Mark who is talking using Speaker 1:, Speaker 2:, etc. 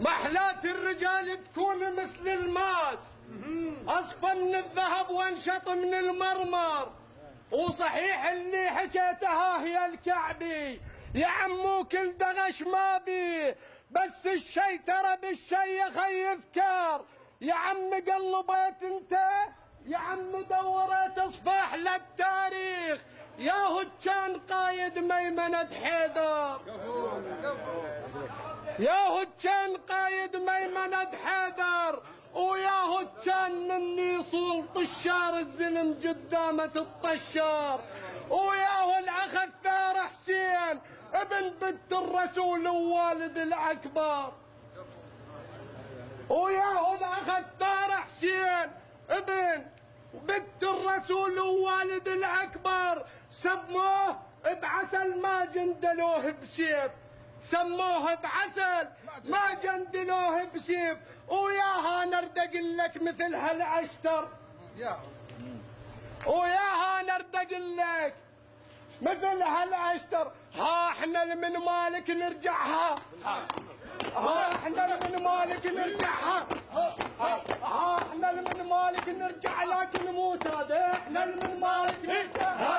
Speaker 1: محلات الرجال تكون مثل الماس، اصفى من الذهب وانشط من المرمر. وصحيح اللي حكيتها هي الكعبي يا عمو، كل دغش ما بيه، بس الشي ترى بالشي يخيف كار. يا عم قلبت انت، يا عم دورت اصفح للتاريخ، ياهو كان قايد ميمنة حيدر، ياهو كان قايد ميمنة حيدر، وياهو كان مني يصول طشار الزلم قدامة الطشار، وياهو الاخ الثار حسين ابن بنت الرسول ووالد الاكبر، وياهو الاخ الثار حسين ابن بنت الرسول ووالد الاكبر. سموه بعسل ما جندلوه بسيف، سموه بعسل ما جندلوه بسيف. وياها نردق لك مثل هالعشتر، وياها نردق لك مثل هالعشتر. ها احنا من مالك نرجعها، ها احنا من مالك نرجعها، ها احنا من مالك نرجع، لكن مو ساد احنا من مالك نرجع.